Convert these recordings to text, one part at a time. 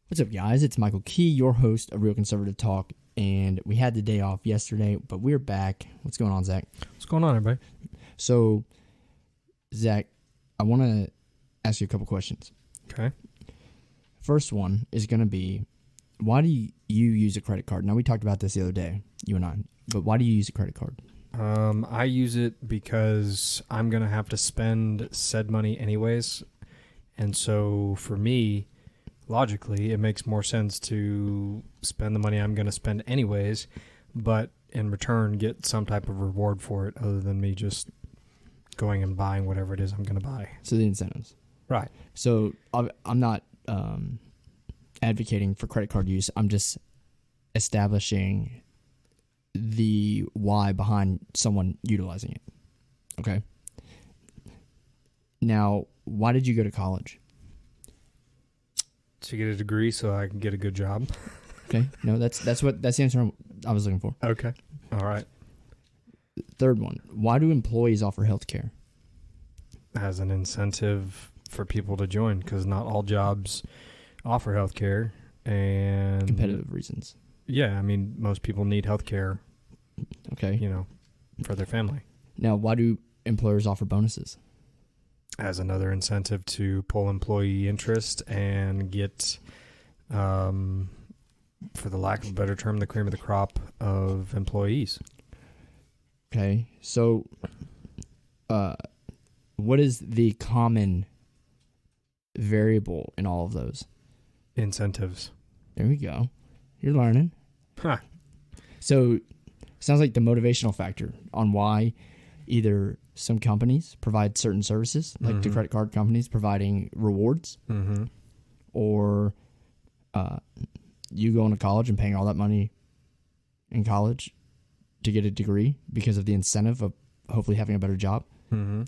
What's up, guys? It's Michael Key, your host of Real Conservative Talk, and we had the day off yesterday, but we're back. What's going on, Zach? What's going on, everybody? So, Zach, I want to ask you a couple questions. Okay. First one is going to be, why do you use a credit card? Now, we talked about this the other day, you and I, but why do you use a credit card? I use it because I'm going to have to spend said money anyways, and so for me, logically, it makes more sense to spend the money I'm going to spend anyways, but in return get some type of reward for it other than me just going and buying whatever it is I'm going to buy. So the incentives. Right. So I'm not advocating for credit card use. I'm just establishing the why behind someone utilizing it. Okay? Now, why did you go to college? To get a degree so I can get a good job. Okay. No, that's the answer I was looking for. Okay. All right. Third one. Why do employees offer health care? As an incentive for people to join, because not all jobs offer health care, and Competitive reasons. yeah, I mean, most people need health care, Okay. for their family. Now, why do employers offer bonuses? As another incentive to pull employee interest and get, for the lack of a better term, the cream of the crop of employees. Okay. So, what is the common variable in all of those? Incentives. There we go. You're learning. Huh. So, sounds like the motivational factor on why either some companies provide certain services, like the credit card companies providing rewards, or you going to college and paying all that money in college to get a degree because of the incentive of hopefully having a better job. You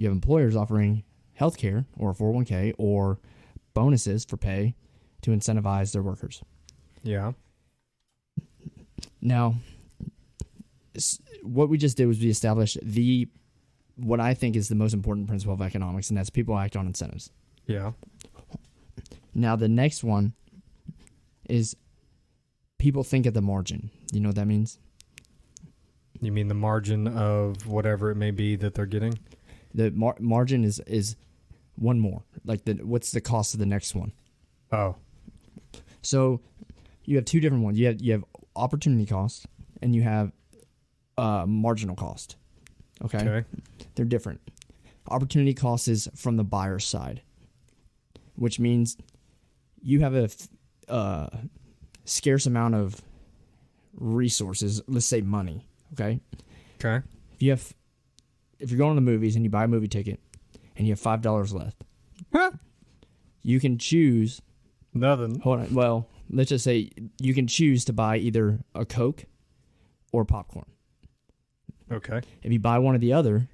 have employers offering health care or a 401k or bonuses for pay to incentivize their workers. Yeah. Now, what we just did was we established what I think is the most important principle of economics, and that's people act on incentives. Yeah. Now, the next one is people think at the margin. You know what that means? You mean the margin of whatever it may be that they're getting? The margin is one more. Like, what's the cost of the next one? Oh. So you have two different ones. You have opportunity cost and you have marginal cost. Okay? They're different. Opportunity cost is from the buyer's side, which means you have a scarce amount of resources. Let's say money. Okay. Okay. If you're going to the movies and you buy a movie ticket and you have $5 left, you can choose. Nothing. Hold on. Well, let's just say you can choose to buy either a Coke or popcorn. Okay. If you buy one or the other,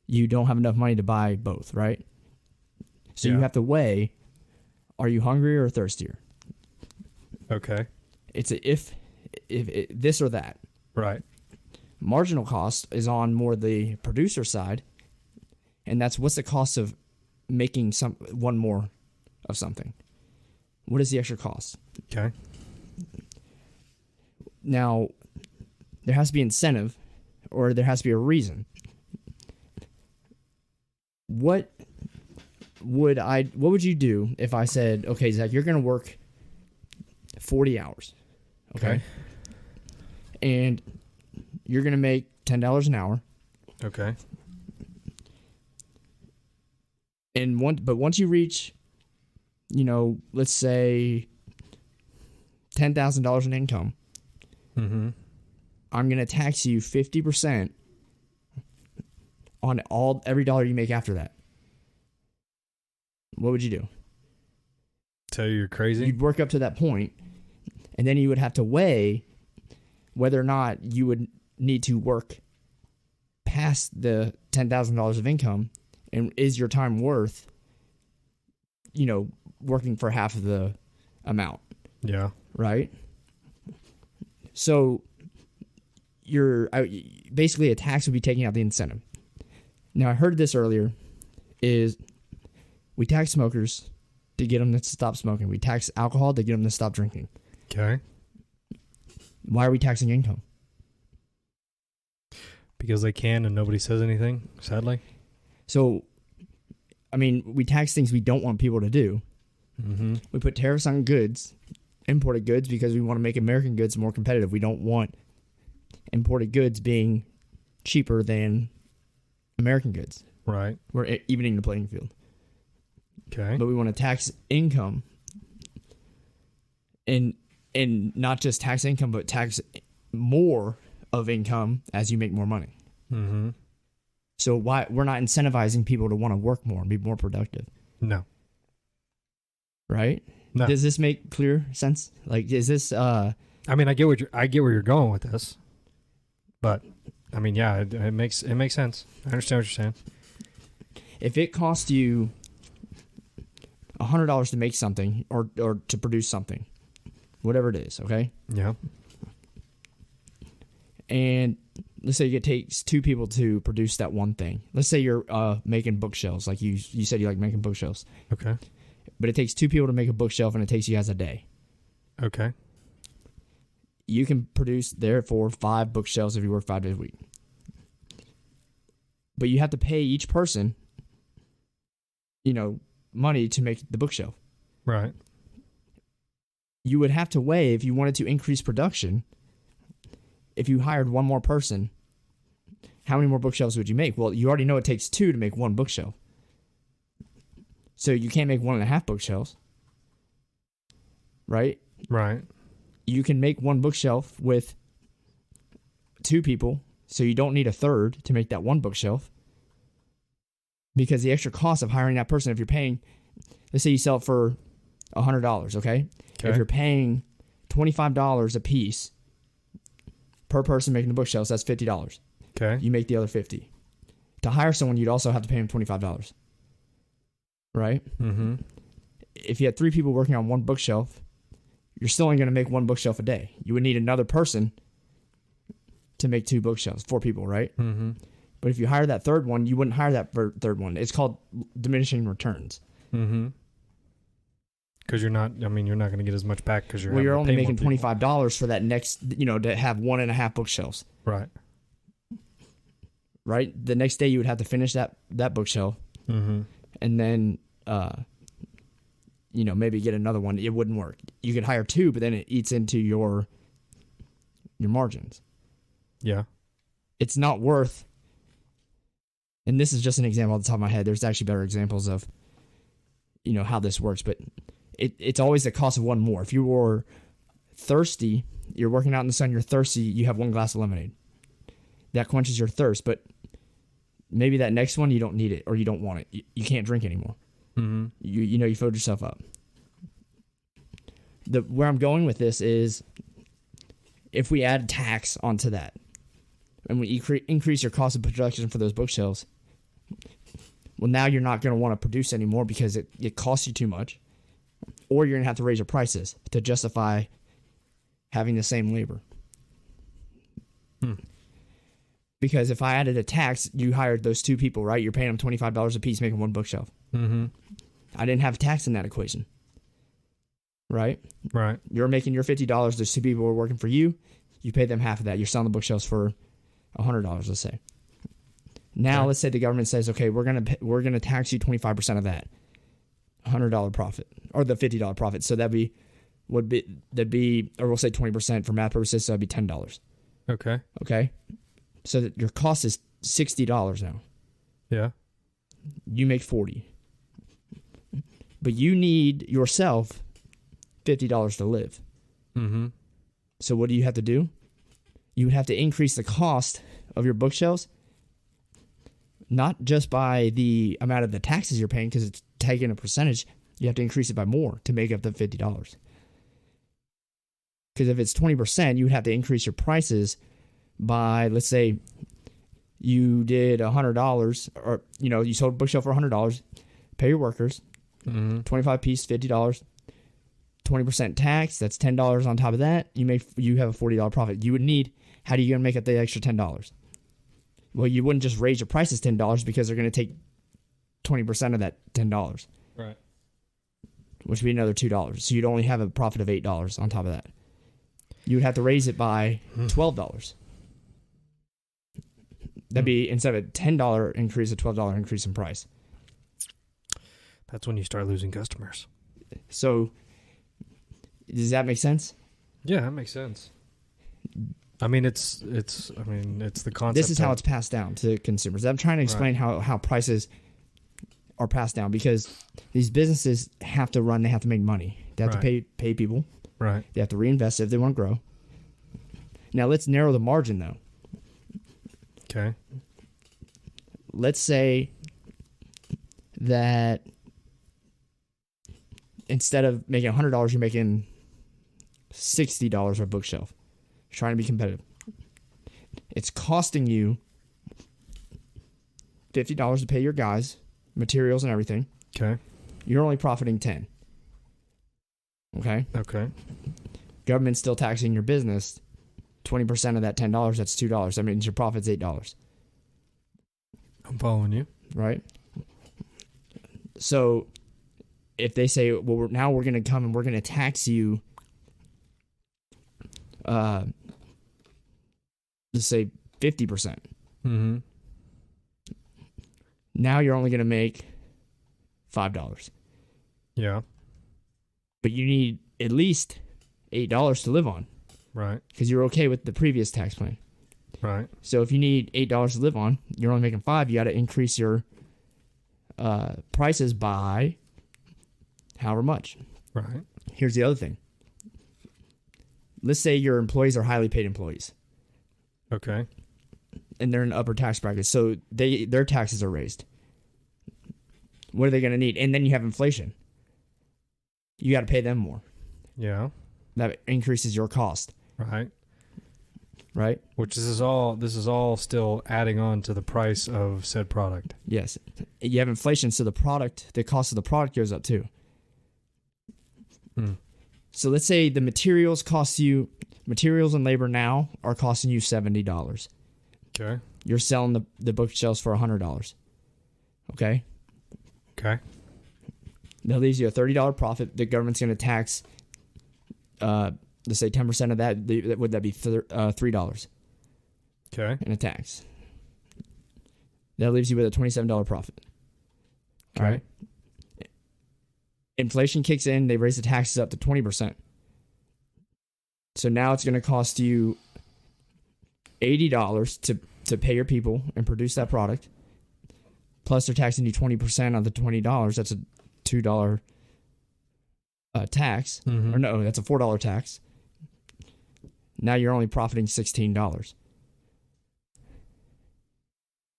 you don't have enough money to buy both, right? So you have to weigh, are you hungrier or thirstier? Okay. It's if this or that. Right. Marginal cost is on more the producer side, and that's what's the cost of making one more of something. What is the extra cost? Okay. Now, there has to be incentive, or there has to be a reason. What would you do if I said, okay, Zach, you're going to work 40 hours, okay? And you're going to make $10 an hour. Okay. And once you reach, let's say $10,000 in income, I'm going to tax you 50% on every dollar you make after that. What would you do? Tell you you're crazy? You'd work up to that point, and then you would have to weigh whether or not you would need to work past the $10,000 of income, and is your time worth, working for half of the amount. Yeah. Right? So basically a tax would be taking out the incentive. Now, I heard this earlier, is we tax smokers to to get them to stop smoking. We tax alcohol to get them to stop drinking. Okay. Why are we taxing income? Because they can and nobody says anything, sadly. So, I mean, we tax things we don't want people to do. Mm-hmm. We put tariffs on goods, imported goods, because we want to make American goods more competitive. We don't want imported goods being cheaper than American goods. Right. We're evening the playing field. Okay. But we want to tax income, and not just tax income, but tax more of income as you make more money. Mm-hmm. So why we're not incentivizing people to want to work more and be more productive? No. Right? No. Does this make clear sense? Like, is this? I mean, I get where you're going with this, but I mean, yeah, it makes sense. I understand what you're saying. If it costs you $100 to make something or to produce something, whatever it is, okay? Yeah. And let's say it takes two people to produce that one thing. Let's say you're making bookshelves, like you said you like making bookshelves. Okay. But it takes two people to make a bookshelf, and it takes you guys a day. Okay. You can produce, therefore, 5 bookshelves if you work 5 days a week. But you have to pay each person, money to make the bookshelf. Right. You would have to weigh, if you wanted to increase production, if you hired one more person, how many more bookshelves would you make? Well, you already know it takes 2 to make 1 bookshelf. So you can't make 1.5 bookshelves. Right? Right. You can make 1 bookshelf with 2 people, so you don't need a third to make that 1 bookshelf. Because the extra cost of hiring that person, if you're paying, let's say you sell it for $100, okay? If you're paying $25 a piece per person making the bookshelves, that's $50. Okay. You make the other $50. To hire someone, you'd also have to pay them $25. Right? Mm-hmm. If you had 3 people working on 1 bookshelf, you're still only going to make 1 bookshelf a day. You would need another person to make 2 bookshelves, 4 people, right? Mm-hmm. But if you hire that third one, you wouldn't hire that third one. It's called diminishing returns. Mm-hmm. Because you're not going to get as much back because you're only making $25 for that next, to have 1.5 bookshelves. Right. Right? The next day you would have to finish that bookshelf. Mm-hmm. And then, maybe get another one. It wouldn't work. You could hire 2, but then it eats into your margins. Yeah. It's not worth, and this is just an example off the top of my head. There's actually better examples of, how this works, but it's always the cost of 1 more. If you were thirsty, you're working out in the sun, you're thirsty, you have 1 glass of lemonade. That quenches your thirst, but maybe that next one you don't need it or you don't want it. You can't drink anymore. Mm-hmm. You filled yourself up. Where I'm going with this is, if we add tax onto that and we increase your cost of production for those bookshelves, well, now you're not going to want to produce anymore because it costs you too much, or you're going to have to raise your prices to justify having the same labor. Because if I added a tax, you hired those 2 people, right? You're paying them $25 a piece making 1 bookshelf. Mm-hmm. I didn't have a tax in that equation. Right? Right. You're making your $50. There's 2 people who are working for you. You pay them half of that. You're selling the bookshelves for $100, let's say. Now, let's say the government says, okay, we're gonna tax you 25% of that $100 profit, or the $50 profit. So that'd be, or we'll say 20% for math purposes. So that'd be $10. Okay. Okay. So that your cost is $60 now. Yeah. You make $40, but you need yourself $50 to live. Mm-hmm. So what do you have to do? You would have to increase the cost of your bookshelves, not just by the amount of the taxes you're paying, because it's taking a percentage. You have to increase it by more to make up the $50. Because if it's 20%, you would have to increase your prices by, let's say, you did $100, or you sold a bookshelf for $100. Pay your workers, 25 piece, $50. 20% tax, that's $10 on top of that. You have a $40 profit. You would need, how are you going to make up the extra $10? Well, you wouldn't just raise your prices $10 because they're going to take 20% of that $10. Right. which would be another $2. So you'd only have a profit of $8 on top of that. You would have to raise it by $12. That'd be, instead of a $10 increase, a $12 increase in price. That's when you start losing customers. So, does that make sense? Yeah, that makes sense. I mean, it's the concept. This is how it's passed down to consumers. I'm trying to explain how prices are passed down, because these businesses have to run. They have to make money. They have to pay people. Right. They have to reinvest if they want to grow. Now, let's narrow the margin, though. Okay. Let's say that instead of making $100, you're making $60 a bookshelf. You're trying to be competitive. It's costing you $50 to pay your guys, materials and everything. Okay. You're only profiting $10. Okay? Okay. Government's still taxing your business. 20% of that $10, that's $2. That means your profit's $8. I'm following you. Right? So, if they say, well, now we're going to come and we're going to tax you, let's say 50%. Mm-hmm. Now you're only going to make $5. Yeah. But you need at least $8 to live on. Right. Because you're okay with the previous tax plan. Right. So if you need $8 to live on, you're only making $5. You got to increase your prices by however much. Right. Here's the other thing. Let's say your employees are highly paid employees. Okay. And they're in the upper tax bracket, so their taxes are raised. What are they going to need? And then you have inflation. You got to pay them more. Yeah. That increases your cost. Right. Right? Which this is all still adding on to the price of said product. Yes. You have inflation, so the cost of the product goes up too. So let's say the materials and labor now are costing you $70. Okay. You're selling the bookshelves for $100. Okay? Okay. That leaves you a $30 profit. The government's going to tax, let's say 10% of that. Would that be $3? Okay. In a tax. That leaves you with a $27 profit. Okay. All right? Inflation kicks in. They raise the taxes up to 20%. So now it's going to cost you $80 to pay your people and produce that product. Plus they're taxing you 20% on the $20. That's a $2 tax. Mm-hmm. Or no, that's a $4 tax. Now you're only profiting $16.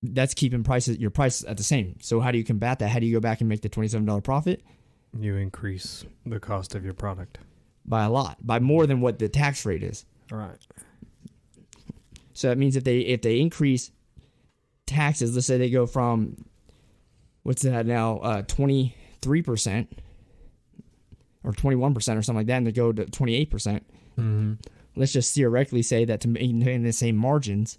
That's keeping your prices at the same. So how do you combat that? How do you go back and make the $27 profit? You increase the cost of your product. By a lot. By more than what the tax rate is. All right. So that means if they increase taxes, let's say they go from, what's that now, 23% or 21% or something like that, and they go to 28%. Mm-hmm. Let's just theoretically say that to maintain the same margins,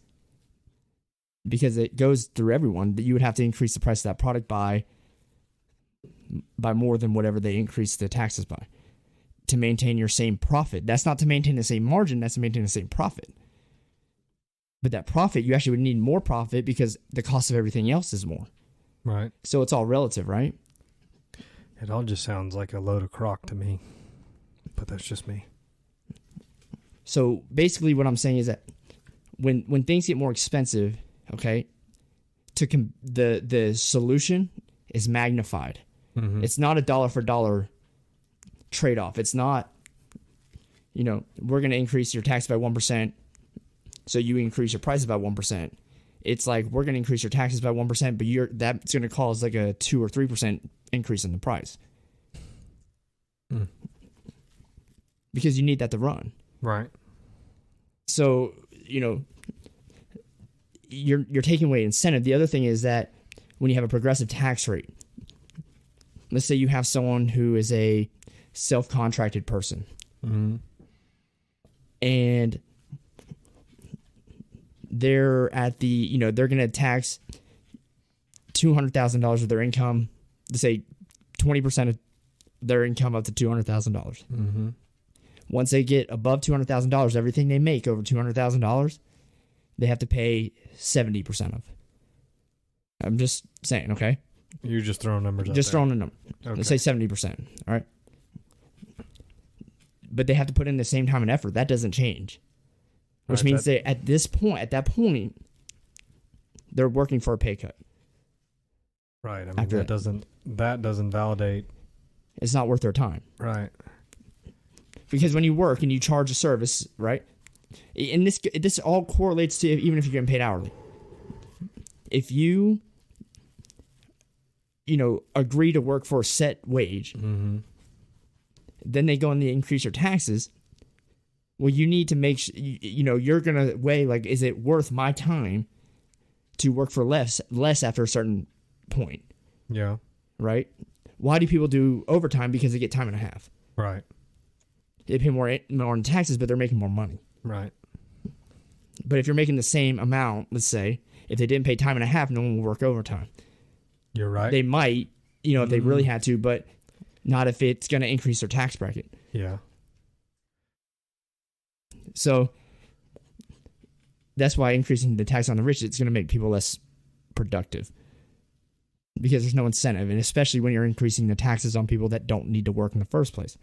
because it goes through everyone, that you would have to increase the price of that product by more than whatever they increase the taxes by to maintain your same profit. That's not to maintain the same margin, that's to maintain the same profit. But that profit, you actually would need more profit because the cost of everything else is more. Right. So it's all relative, right? It all just sounds like a load of crock to me, but that's just me. So basically what I'm saying is that when things get more expensive, okay, the solution is magnified. Mm-hmm. It's not a dollar for dollar trade-off. It's not, we're going to increase your tax by 1%, so you increase your prices by 1%. It's like, we're going to increase your taxes by 1%, but that's going to cause like a 2 or 3% increase in the price. Because you need that to run. Right. So, you're taking away incentive. The other thing is that when you have a progressive tax rate, let's say you have someone who is a self-contracted person. Mm-hmm. And they're at the, they're going to tax $200,000 of their income, let's say 20% their income up to $200,000. Mm-hmm. Once they get above $200,000, everything they make over $200,000, they have to pay 70% of. I'm just saying, okay? You're just throwing numbers out Just there. throwing a number. Okay. Let's say 70%, all right? But they have to put in the same time and effort. That doesn't change. Which means at that point, they're working for a pay cut. Right. I mean, that doesn't validate. It's not worth their time. Right. Because when you work and you charge a service, right? And this all correlates to even if you're getting paid hourly. If you agree to work for a set wage, mm-hmm. then they go and they increase your taxes. Well, you need to make you're going to weigh, like, is it worth my time to work for less after a certain point? Yeah. Right? Why do people do overtime? Because they get time and a half. Right. They pay more in taxes, but they're making more money. Right. But if you're making the same amount, let's say, if they didn't pay time and a half, no one will work overtime. You're right. They might, if they really had to, but not if it's going to increase their tax bracket. Yeah. So that's why increasing the tax on the rich, it's going to make people less productive. Because there's no incentive, and especially when you're increasing the taxes on people that don't need to work in the first place.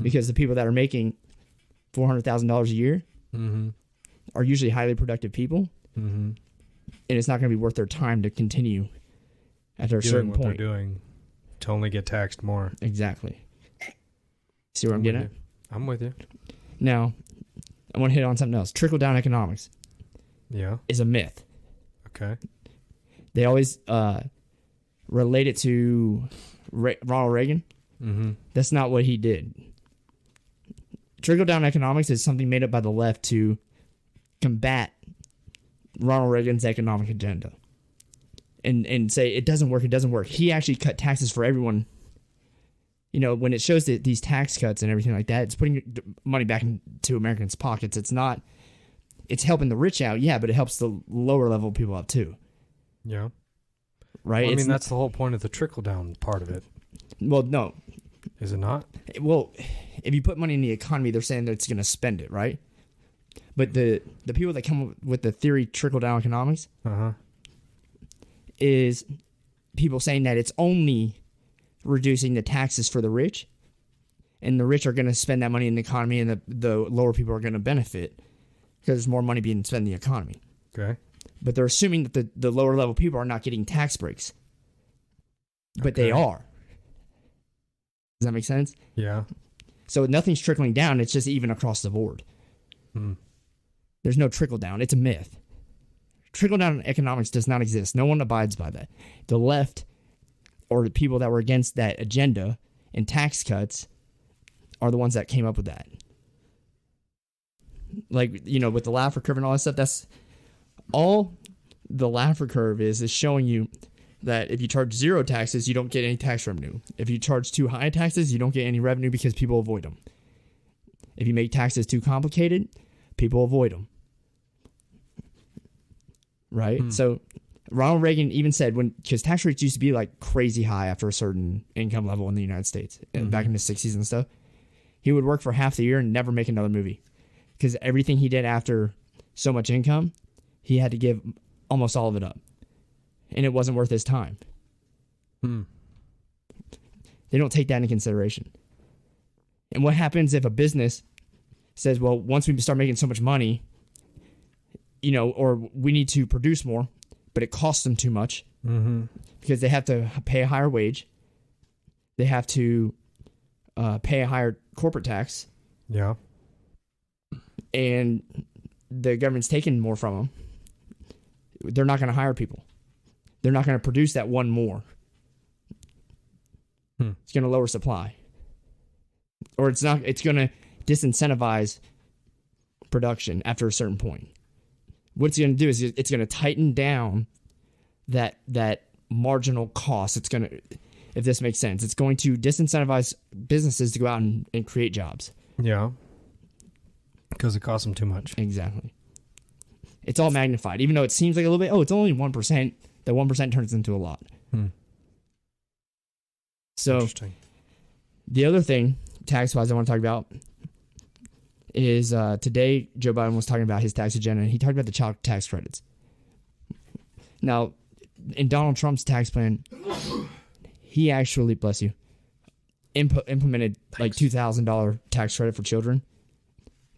Because the people that are making $400,000 a year mm-hmm. are usually highly productive people, mm-hmm. and it's not going to be worth their time to continue after a certain point. They're doing to only get taxed more. Exactly. See where I'm getting at? I'm with you. Now, I want to hit on something else. Trickle-Down Economics is a myth. Okay. They always relate it to Ronald Reagan. Mm-hmm. That's not what he did. Trickle-down economics is something made up by the left to combat Ronald Reagan's economic agenda. And say, it doesn't work, it doesn't work. He actually cut taxes for everyone. When it shows that these tax cuts and everything like that, it's putting money back into Americans' pockets. It's helping the rich out, yeah, but it helps the lower level people out too. Yeah. Right? Well, I mean, that's the whole point of the trickle-down part of it. Well, no. Is it not? Well, if you put money in the economy, they're saying that it's going to spend it, right? But the people that come up with the theory trickle-down economics is people saying that it's only reducing the taxes for the rich, and the rich are going to spend that money in the economy, and the lower people are going to benefit because there's more money being spent in the economy. Okay. But they're assuming that the lower level people are not getting tax breaks. But they are. Does that make sense? Yeah. So nothing's trickling down. It's just even across the board. Hmm. There's no trickle down. It's a myth. Trickle down economics does not exist. No one abides by that. The left, or the people that were against that agenda and tax cuts, are the ones that came up with that. Like, with the Laffer curve and all that stuff, that's all the Laffer curve is showing you that if you charge zero taxes, you don't get any tax revenue. If you charge too high taxes, you don't get any revenue because people avoid them. If you make taxes too complicated, people avoid them. Right? So Ronald Reagan even said, because tax rates used to be like crazy high after a certain income level in the United States, back in the 60s and stuff, he would work for half the year and never make another movie. Because everything he did after so much income, he had to give almost all of it up. And it wasn't worth his time. They don't take that into consideration. And what happens if a business says, well, once we start making so much money, or we need to produce more, but it costs them too much because they have to pay a higher wage. They have to pay a higher corporate tax. Yeah. And the government's taking more from them. They're not going to hire people. They're not going to produce that one more. It's going to lower supply. Or it's going to disincentivize production after a certain point. What it's going to do is it's going to tighten down that marginal cost. It's going to, if this makes sense, it's going to disincentivize businesses to go out and create jobs. Yeah. Because it costs them too much. Exactly. It's all magnified. Even though it seems like a little bit, it's only 1%, that 1% turns into a lot. So The other thing, tax-wise, I want to talk about is today Joe Biden was talking about his tax agenda, and he talked about the child tax credits. Now, in Donald Trump's tax plan, he actually, bless you, implemented like $2,000 tax credit for children.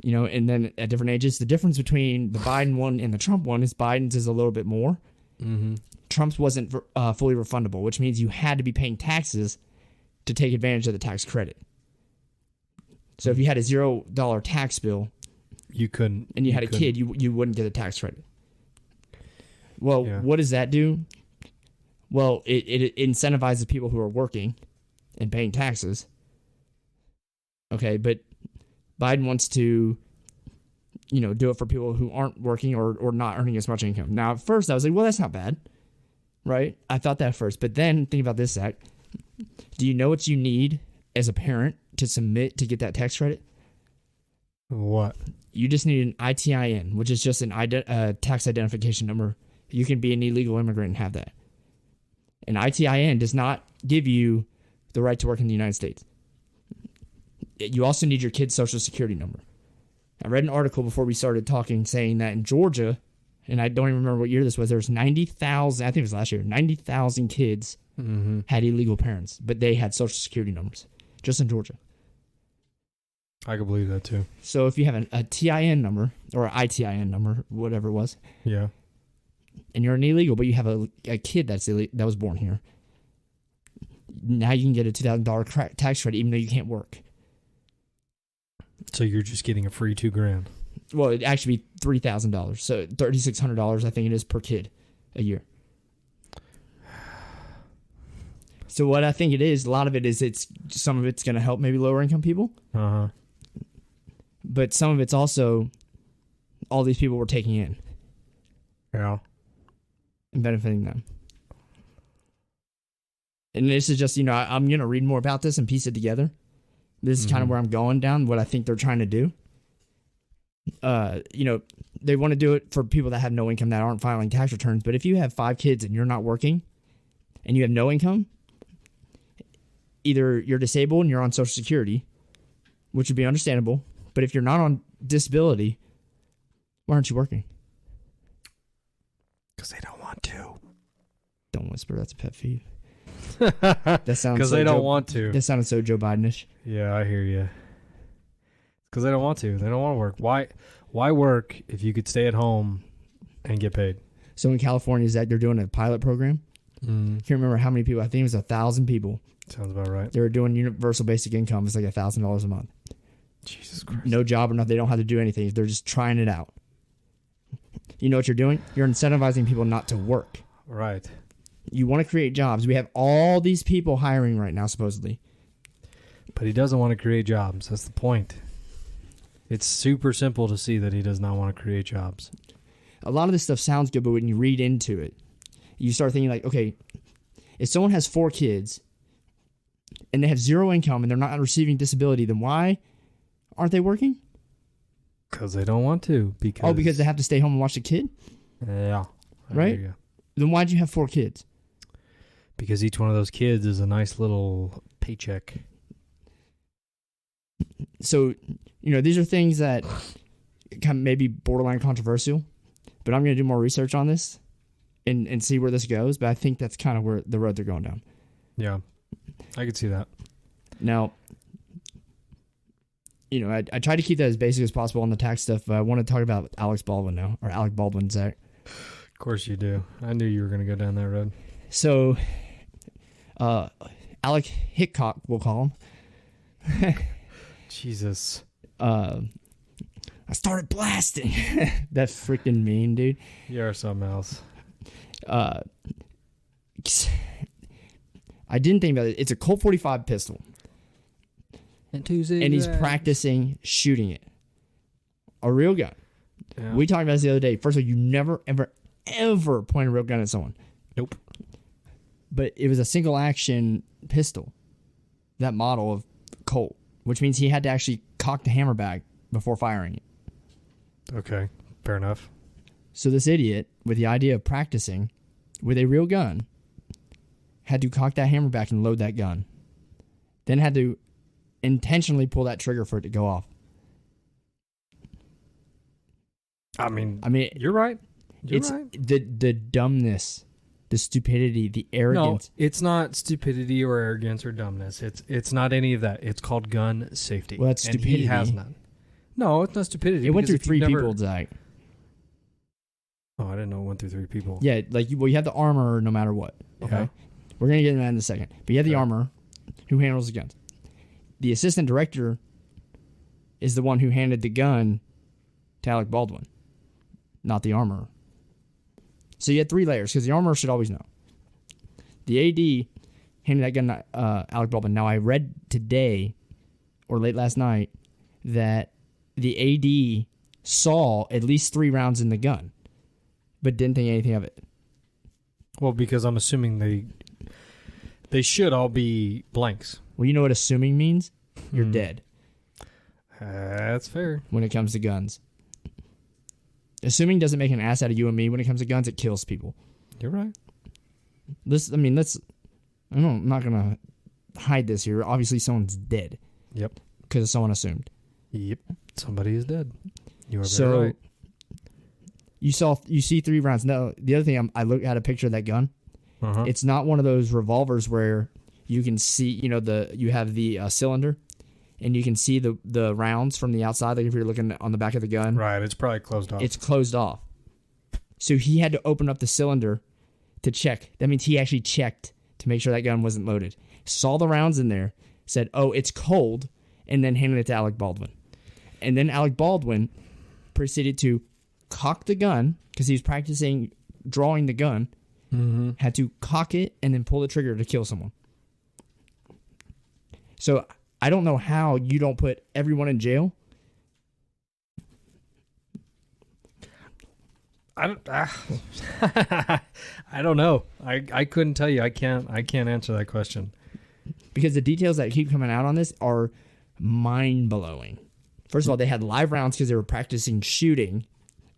You know, and then at different ages. The difference between the Biden one and the Trump one is Biden's is a little bit more. Mm-hmm. Trump's wasn't fully refundable, which means you had to be paying taxes to take advantage of the tax credit. So if you had a $0 tax bill, you couldn't, and you had a kid, you wouldn't get a tax credit. Well, what does that do? Well, it incentivizes people who are working and paying taxes. Okay, but Biden wants to, you know, do it for people who aren't working or not earning as much income. Now, at first, I was like, well, that's not bad, right? I thought that at first. But then, think about this, Zach. Do you know what you need as a parent to submit to get that tax credit? What? You just need an ITIN, which is just an tax identification number. You can be an illegal immigrant and have that. An ITIN does not give you the right to work in the United States. You also need your kid's social security number. I read an article before we started talking saying that in Georgia, and I don't even remember what year this was, there was 90,000, I think it was last year, 90,000 kids had illegal parents, but they had social security numbers, just in Georgia. I could believe that too. So if you have a TIN number, or an ITIN number, whatever it was, yeah, and you're an illegal, but you have a kid that was born here, now you can get a $2,000 tax credit even though you can't work. So you're just getting a free $2,000. Well, it'd actually be $3,000. So $3,600, I think it is per kid a year. So what I think it is, a lot of it is some of it's going to help maybe lower income people. Uh-huh. But some of it's also all these people we're taking in. Yeah. And benefiting them. And this is just, you know, I'm going to read more about this and piece it together. This is kind of where I'm going down, what I think they're trying to do. You know, they want to do it for people that have no income that aren't filing tax returns. But if you have 5 kids and you're not working and you have no income, either you're disabled and you're on Social Security, which would be understandable. But if you're not on disability, why aren't you working? Because they don't want to. Don't whisper. That's a pet peeve. That sounds because so they don't want to. That sounded so Joe Biden-ish. Yeah, I hear you. Because they don't want to. They don't want to work. Why work if you could stay at home and get paid? So in California, they're doing a pilot program. Can't remember how many people. I think it was 1,000 people. Sounds about right. They were doing universal basic income. It's like $1,000 a month. Jesus Christ. No job or nothing. They don't have to do anything. They're just trying it out. You know what you're doing? You're incentivizing people not to work. Right. You want to create jobs. We have all these people hiring right now, supposedly. But he doesn't want to create jobs. That's the point. It's super simple to see that he does not want to create jobs. A lot of this stuff sounds good, but when you read into it, you start thinking like, okay, if someone has 4 kids and they have 0 income and they're not receiving disability, then why aren't they working? Because they don't want to. Because they have to stay home and watch the kid? Yeah. Right? Then why'd you have 4 kids? Because each one of those kids is a nice little paycheck. So, you know, these are things that kind of maybe borderline controversial, but I'm going to do more research on this and see where this goes. But I think that's kind of where the road they're going down. Yeah, I could see that. Now, you know, I try to keep that as basic as possible on the tax stuff. I want to talk about Alec Baldwin now, or Alec Baldwin, Zach. Of course you do. I knew you were going to go down that road. So, Alec Hickok, we'll call him. Jesus. I started blasting. That's freaking mean, dude. You're something else. I didn't think about it. It's a Colt 45 pistol. And he's practicing shooting it. A real gun. Yeah. We talked about this the other day. First of all, you never, ever, ever point a real gun at someone. Nope. But it was a single action pistol. That model of Colt. Which means he had to actually cock the hammer back before firing it. Okay, fair enough. So this idiot, with the idea of practicing with a real gun, had to cock that hammer back and load that gun. Then had to intentionally pull that trigger for it to go off. I mean, you're right. It's the dumbness, the stupidity, the arrogance. No, it's not stupidity or arrogance or dumbness. It's not any of that. It's called gun safety. Well, that's stupidity. And he has none. No, it's not stupidity. It went through 3 people, Zach. Oh, I didn't know it went through 3 people. Yeah, like you have the armor no matter what. Okay, Yeah. We're gonna get into that in a second. But you have the armor who handles the guns. The assistant director is the one who handed the gun to Alec Baldwin, not the armorer. So you had 3 layers because the armorer should always know. The AD handed that gun to Alec Baldwin. Now I read today or late last night that the AD saw at least 3 rounds in the gun, but didn't think anything of it. Well, because I'm assuming they should all be blanks. Well, you know what assuming means? You're dead. That's fair. When it comes to guns. Assuming doesn't make an ass out of you and me. When it comes to guns, it kills people. You're right. I'm not going to hide this here. Obviously, someone's dead. Yep. Because someone assumed. Yep. Somebody is dead. You are very So, right. you see 3 rounds. Now, the other thing, I looked at a picture of that gun. Uh-huh. It's not one of those revolvers where you can see, you have the cylinder, and you can see the rounds from the outside, like if you're looking on the back of the gun. Right, it's probably closed off. It's closed off. So he had to open up the cylinder to check. That means he actually checked to make sure that gun wasn't loaded. Saw the rounds in there, said, "Oh, it's cold," and then handed it to Alec Baldwin. And then Alec Baldwin proceeded to cock the gun, because he was practicing drawing the gun, had to cock it and then pull the trigger to kill someone. So I don't know how you don't put everyone in jail. I don't know. I couldn't tell you. I can't answer that question. Because the details that keep coming out on this are mind-blowing. First of all, they had live rounds because they were practicing shooting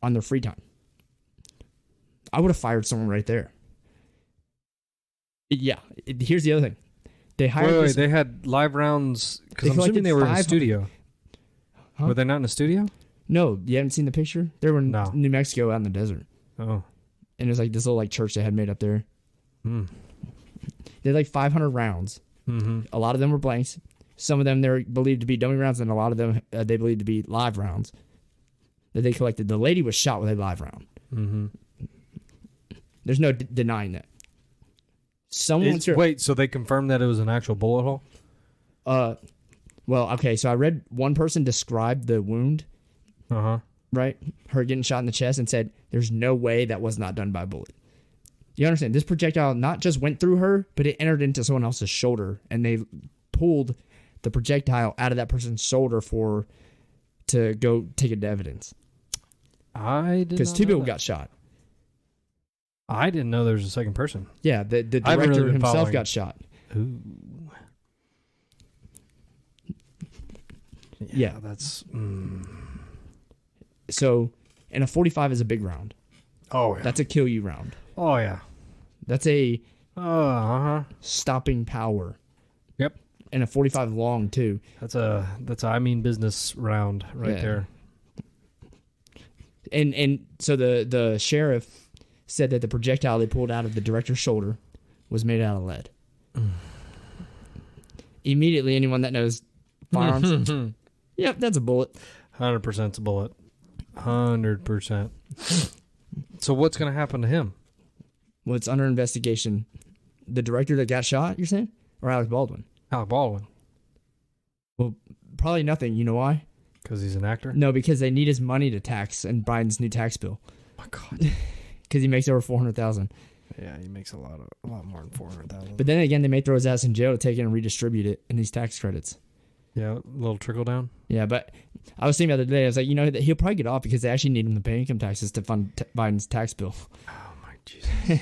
on their free time. I would have fired someone right there. Yeah. Here's the other thing. They hired Wait, they had live rounds because I'm assuming they were in a studio. Huh? Were they not in a studio? No, you haven't seen the picture? They were in New Mexico out in the desert. Oh. And it was like this little church they had made up there. They had like 500 rounds. Mm-hmm. A lot of them were blanks. Some of them they're believed to be dummy rounds, and a lot of them they believed to be live rounds that they collected. The lady was shot with a live round. Mm-hmm. There's no denying that. Wait, so they confirmed that it was an actual bullet hole? Well, okay, so I read one person describe the wound. Uh-huh. Right? Her getting shot in the chest, and said, "There's no way that was not done by a bullet." You understand? This projectile not just went through her, but it entered into someone else's shoulder, and they pulled the projectile out of that person's shoulder to go take it to evidence. Because 2 people got shot. I didn't know there was a second person. Yeah, the director himself got shot. Ooh. Yeah. That's... So, and a 45 is a big round. Oh, yeah. That's a kill you round. Oh, yeah. That's a stopping power. Yep. And a 45 long, too. That's a I mean business round right there. And so the sheriff said that the projectile they pulled out of the director's shoulder was made out of lead. Immediately, anyone that knows firearms, yep, that's a bullet. 100% it's a bullet. 100%. So what's going to happen to him? Well, it's under investigation. The director that got shot, you're saying? Or Alec Baldwin? Alec Baldwin. Well, probably nothing. You know why? Because he's an actor? No, because they need his money to tax in Biden's new tax bill. Oh, my God. Because he makes over $400,000. Yeah, he makes a lot more than $400,000. But then again, they may throw his ass in jail to take it and redistribute it in these tax credits. Yeah, a little trickle down. Yeah, but I was thinking the other day, I was like, that he'll probably get off because they actually need him to pay income taxes to fund Biden's tax bill. Oh, my Jesus.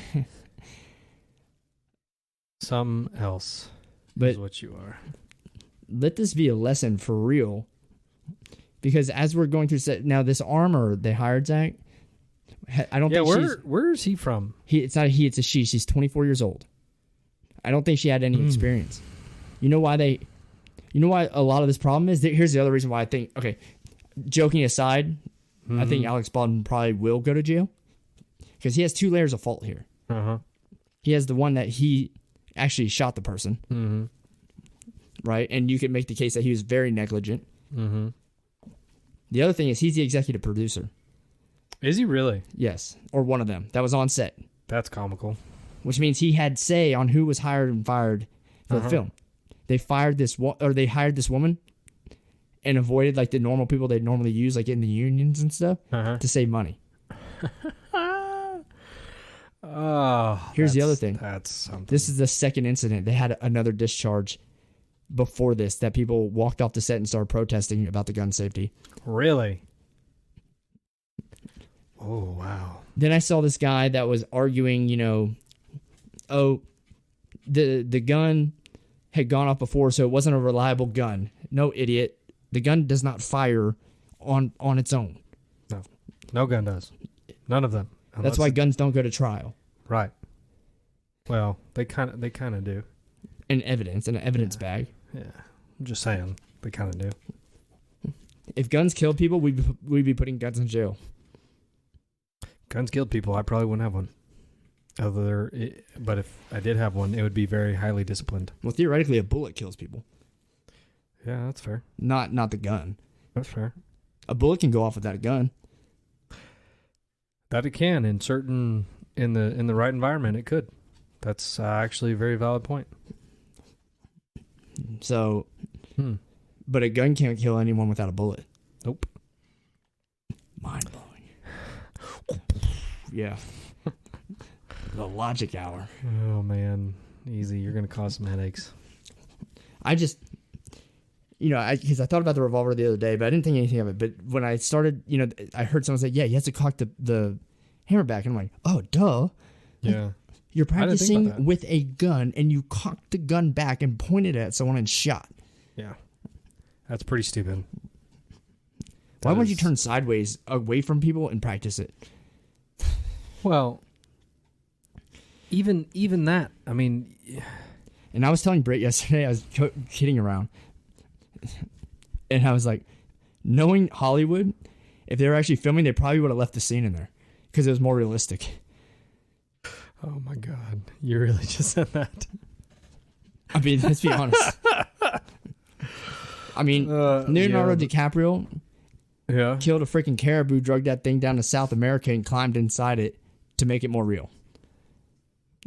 Something else is what you are. Let this be a lesson for real. Because as we're going through now, this armor they hired, Zach, I don't think where is he from? It's not a he, it's a she. She's 24 years old. I don't think she had any experience. You know why You know why a lot of this problem is? Here's the other reason why I think, okay, joking aside, I think Alex Baldwin probably will go to jail because he has 2 layers of fault here. He has the one that he actually shot the person, right? And you can make the case that he was very negligent. The other thing is he's the executive producer. Is he really? Yes, or one of them that was on set. That's comical. Which means he had say on who was hired and fired for the film. They hired this woman and avoided like the normal people they'd normally use, like in the unions and stuff, to save money. Here's the other thing. That's something. This is the second incident. They had another discharge before this that people walked off the set and started protesting about the gun safety. Really? Oh, wow. Then I saw this guy that was arguing, the gun had gone off before, so it wasn't a reliable gun. No, idiot. The gun does not fire on its own. No gun does. None of them. That's why guns don't go to trial. Right. Well, they kind of do. In an evidence bag. Yeah. I'm just saying. They kind of do. If guns killed people, we'd be putting guns in jail. Guns killed people. I probably wouldn't have one. But if I did have one, it would be very highly disciplined. Well, theoretically, a bullet kills people. Yeah, that's fair. Not the gun. That's fair. A bullet can go off without a gun. That it can in the right environment, it could. That's actually a very valid point. So, but a gun can't kill anyone without a bullet. Nope. Mind blowing. Yeah. The logic hour. Oh man, easy. You're gonna cause some headaches. I just, because I thought about the revolver the other day, but I didn't think anything of it. But when I started, I heard someone say, "Yeah, you have to cock the hammer back," and I'm like, "Oh, duh." Yeah. You're practicing with a gun, and you cocked the gun back and pointed it at someone and shot. Yeah. That's pretty stupid. Why wouldn't you turn sideways away from people and practice it? Well, even that, I mean... And I was telling Britt yesterday, I was kidding around. And I was like, knowing Hollywood, if they were actually filming, they probably would have left the scene in there. Because it was more realistic. Oh my God. You really just said that. I mean, let's be honest. I mean, Leonardo DiCaprio killed a freaking caribou, drugged that thing down to South America, and climbed inside it to make it more real.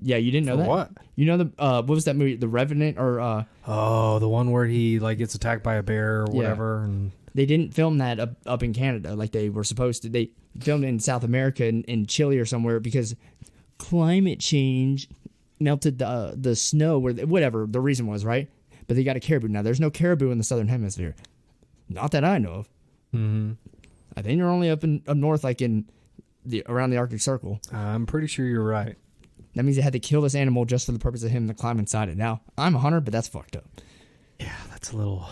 Yeah, you didn't know that? What? You know what was that movie? The Revenant or the one where he gets attacked by a bear or whatever. And they didn't film that up in Canada like they were supposed to. They filmed it in South America in Chile or somewhere because climate change melted the snow or whatever the reason was, right? But they got a caribou. Now there's no caribou in the southern hemisphere, not that I know of. Mm-hmm. I think they're only up north, like around the Arctic Circle. I'm pretty sure you're right. That means they had to kill this animal just for the purpose of him to climb inside it. Now I'm a hunter, but that's fucked up. Yeah, that's a little.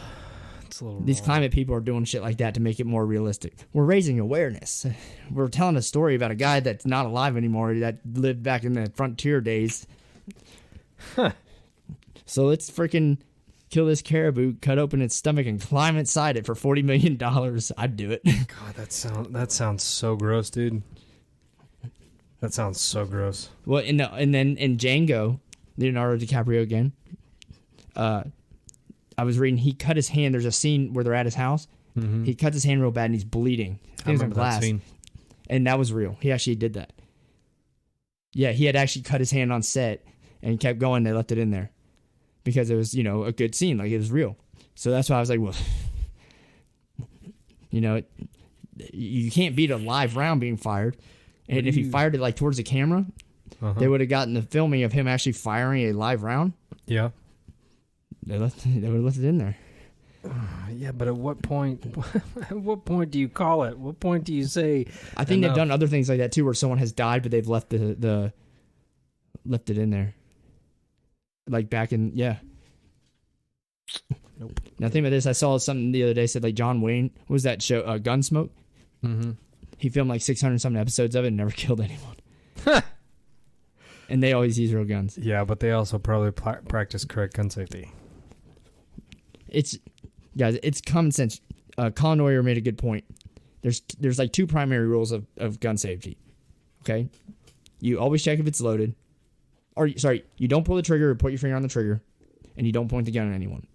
These climate people are doing shit like that to make it more realistic. We're raising awareness. We're telling a story about a guy that's not alive anymore that lived back in the frontier days. Huh. So let's freaking kill this caribou, cut open its stomach, and climb inside it for $40 million. I'd do it. God, that sounds so gross, dude. That sounds so gross. Well, and then in Django, Leonardo DiCaprio again. I was reading, he cut his hand. There's a scene where they're at his house. Mm-hmm. He cuts his hand real bad and he's bleeding. I remember glass. that scene. And that was real. He actually did that. Yeah, he had actually cut his hand on set and he kept going. They left it in there because it was, a good scene. Like, it was real. So that's why I was like, well, you can't beat a live round being fired. And if he fired it towards the camera, they would have gotten the filming of him actually firing a live round. Yeah. They would have left it in there. Yeah, but at what point? At what point do you call it? What point do you say? I think they've done other things like that too, where someone has died, but they've left left it in there. Like back in Nope. Now think about this. I saw something the other day said John Wayne. What was that show? Gunsmoke. Mm-hmm. He filmed 600-something episodes of it and never killed anyone. And they always use real guns. Yeah, but they also probably practice correct gun safety. It's common sense. Colin Neuer made a good point. There's like two primary rules of gun safety. Okay, you always check if it's loaded. Or sorry, you don't pull the trigger or put your finger on the trigger, and you don't point the gun at anyone.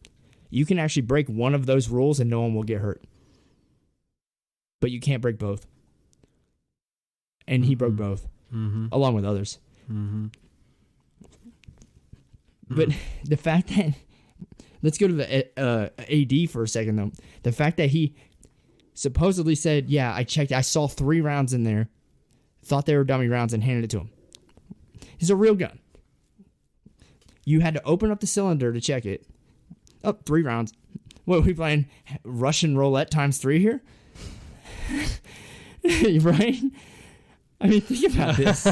You can actually break one of those rules and no one will get hurt. But you can't break both. And he broke both, along with others. Mm-hmm. But the fact that, let's go to the AD for a second though. The fact that he supposedly said, yeah, I checked, I saw 3 rounds in there, thought they were dummy rounds and handed it to him. It's a real gun. You had to open up the cylinder to check it. Oh, 3 rounds. What, are we playing Russian roulette times 3 here? Right? I mean, think about this.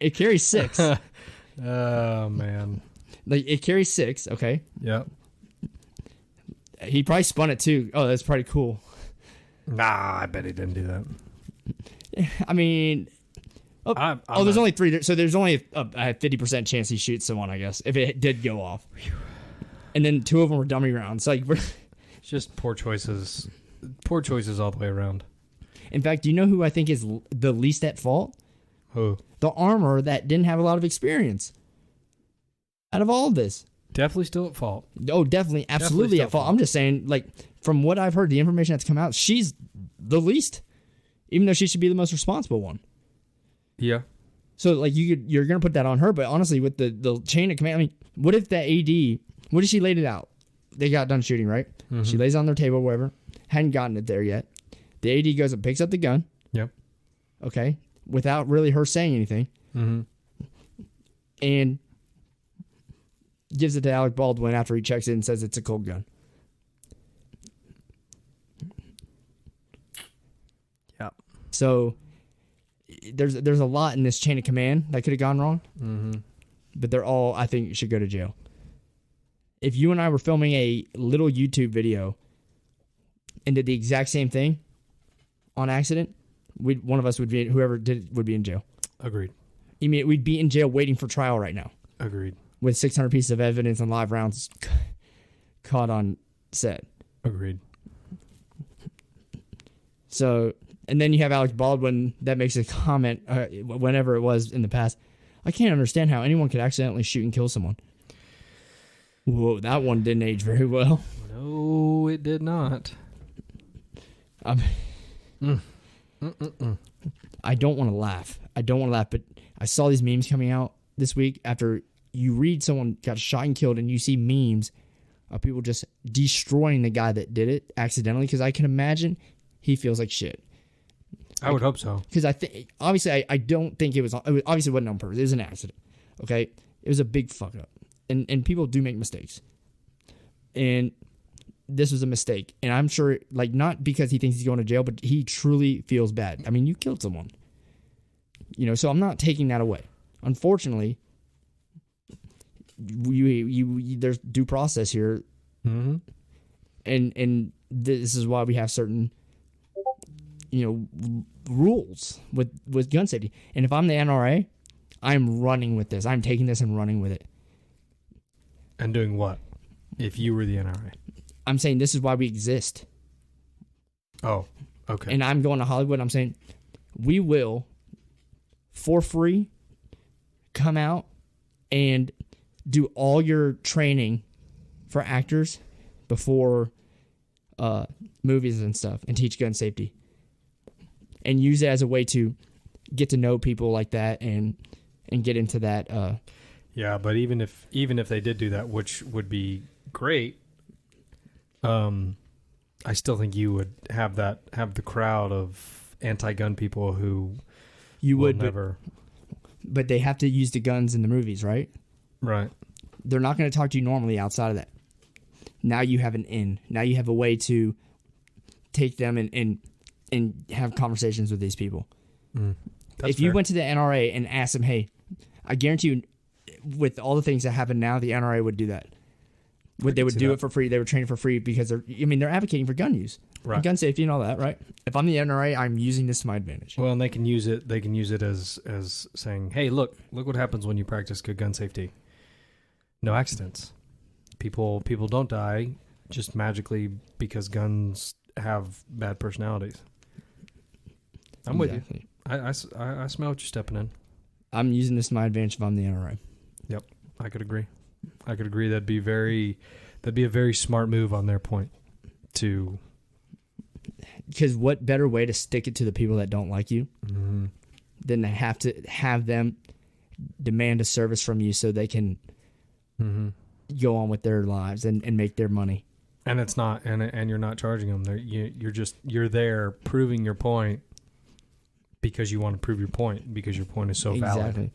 It carries 6. Oh, man. Like, it carries 6, okay? Yep. He probably spun it too. Oh, that's pretty cool. Nah, I bet he didn't do that. I mean... there's only 3. So there's only a 50% chance he shoots someone, I guess, if it did go off. And then 2 of them were dummy rounds. Like, it's just poor choices. Poor choices all the way around. In fact, do you know who I think is the least at fault? Who? The armor that didn't have a lot of experience. Out of all of this. Definitely still at fault. Oh, definitely. Absolutely at fault. I'm just saying, like, from what I've heard, the information that's come out, she's the least. Even though she should be the most responsible one. Yeah. So, like, you're going to put that on her, but honestly, with the chain of command, I mean, what if that AD, what if she laid it out? They got done shooting, right? Mm-hmm. She lays it on their table, whatever. Hadn't gotten it there yet. The AD goes and picks up the gun. Yep. Okay. Without really her saying anything. Mm-hmm. And gives it to Alec Baldwin after he checks it and says it's a cold gun. Yep. So there's a lot in this chain of command that could have gone wrong. Mm-hmm. But they're all, I think, should go to jail. If you and I were filming a little YouTube video and did the exact same thing on accident, one of us would be, whoever did it would be in jail. Agreed. You mean we'd be in jail waiting for trial right now? Agreed. With 600 pieces of evidence and live rounds caught on set. Agreed. So, and then you have Alec Baldwin that makes a comment whenever it was in the past. I can't understand how anyone could accidentally shoot and kill someone. Whoa, that one didn't age very well. No, it did not. I don't want to laugh. But I saw these memes coming out this week after you read someone got shot and killed and you see memes of people just destroying the guy that did it accidentally, because I can imagine he feels like shit. I would hope so. Because I think, obviously, I don't think it was obviously it wasn't on purpose. It was an accident. Okay? It was a big fuck up. And people do make mistakes. And this was a mistake. And I'm sure, like, not because he thinks he's going to jail, but he truly feels bad. I mean, you killed someone. You know, so I'm not taking that away. Unfortunately, there's due process here. Mm-hmm. And this is why we have certain, rules with gun safety. And if I'm the NRA, I'm running with this. I'm taking this and running with it. And doing what? If you were the NRA? I'm saying this is why we exist. Oh, okay. And I'm going to Hollywood. I'm saying we will, for free, come out and do all your training for actors before movies and stuff, and teach gun safety. And use it as a way to get to know people like that and get into that. Yeah, but even if they did do that, which would be great, I still think you would have the crowd of anti-gun people who you would never. But they have to use the guns in the movies, right? Right. They're not going to talk to you normally outside of that. Now you have an in. Now you have a way to take them and have conversations with these people. If you went to the NRA and asked them, hey, I guarantee you, with all the things that happen now, the NRA would do that. They would do it for free. They would train it for free because they're advocating for gun use, right? Gun safety and all that, right? If I'm the NRA, I'm using this to my advantage. Well, and they can use it. They can use it as saying, "Hey, look what happens when you practice good gun safety. No accidents." People don't die just magically because guns have bad personalities. I'm with you. I smell what you're stepping in. I'm using this to my advantage if I'm the NRA. Yep, I could agree. That'd be a very smart move on their point. Because what better way to stick it to the people that don't like you than to have them demand a service from you so they can go on with their lives and make their money. And it's not, and you're not charging them. You're there proving your point because you want to prove your point because your point is so valid.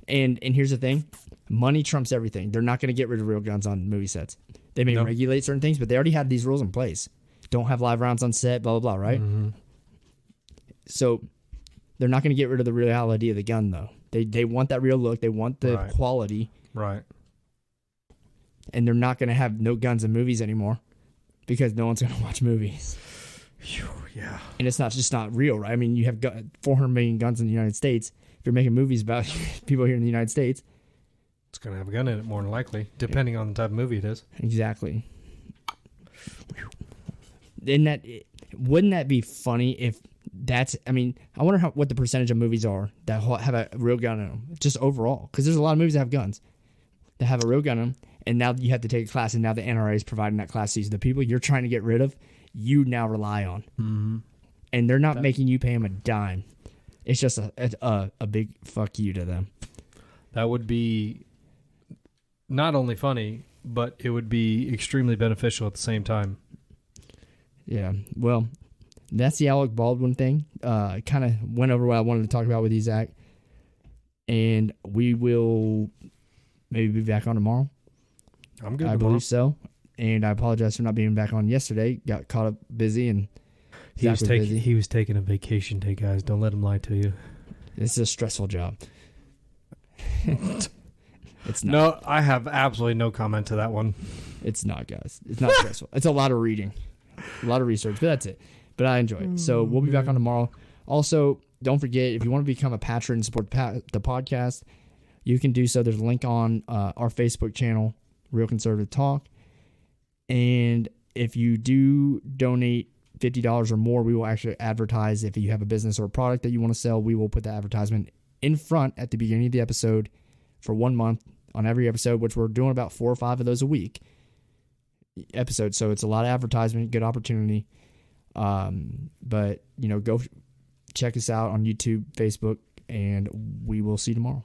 And here's the thing, money trumps everything. They're not going to get rid of real guns on movie sets. They may regulate certain things, but they already had these rules in place. Don't have live rounds on set, blah, blah, blah, right? So they're not going to get rid of the reality of the gun, though. They want that real look. They want the quality. Right. And they're not going to have no guns in movies anymore because no one's going to watch movies. Yeah. And it's not real, right? I mean, you have 400 million guns in the United States. If you're making movies about people here in the United States, it's going to have a gun in it more than likely, depending on the type of movie it is. Exactly. Wouldn't that be funny if I wonder what the percentage of movies are that have a real gun in them, just overall. Because there's a lot of movies that have guns, that have a real gun in them, and now you have to take a class, and now the NRA is providing that class to you. The people you're trying to get rid of, you now rely on. And they're not making you pay them a dime. It's just a big fuck you to them. That would be not only funny, but it would be extremely beneficial at the same time. Yeah, well, that's the Alec Baldwin thing. Kind of went over what I wanted to talk about with you, Zach. And we will maybe be back on tomorrow. I'm good. I believe so. And I apologize for not being back on yesterday. Got caught up busy, and he was taking a vacation day, guys. Don't let him lie to you. It's a stressful job. It's not. No, I have absolutely no comment to that one. It's not, guys. It's not stressful. It's a lot of reading, a lot of research, but that's it. But I enjoy it. So we'll be back on tomorrow. Also, don't forget, if you want to become a patron and support the podcast, you can do so. There's a link on our Facebook channel, Real Conservative Talk. And if you do donate $50 or more, we will actually advertise. If you have a business or a product that you want to sell, we will put the advertisement in front at the beginning of the episode for 1 month on every episode, which we're doing about 4 or 5 of those a week episodes. So it's a lot of advertisement, good opportunity. But, go check us out on YouTube, Facebook, and we will see you tomorrow.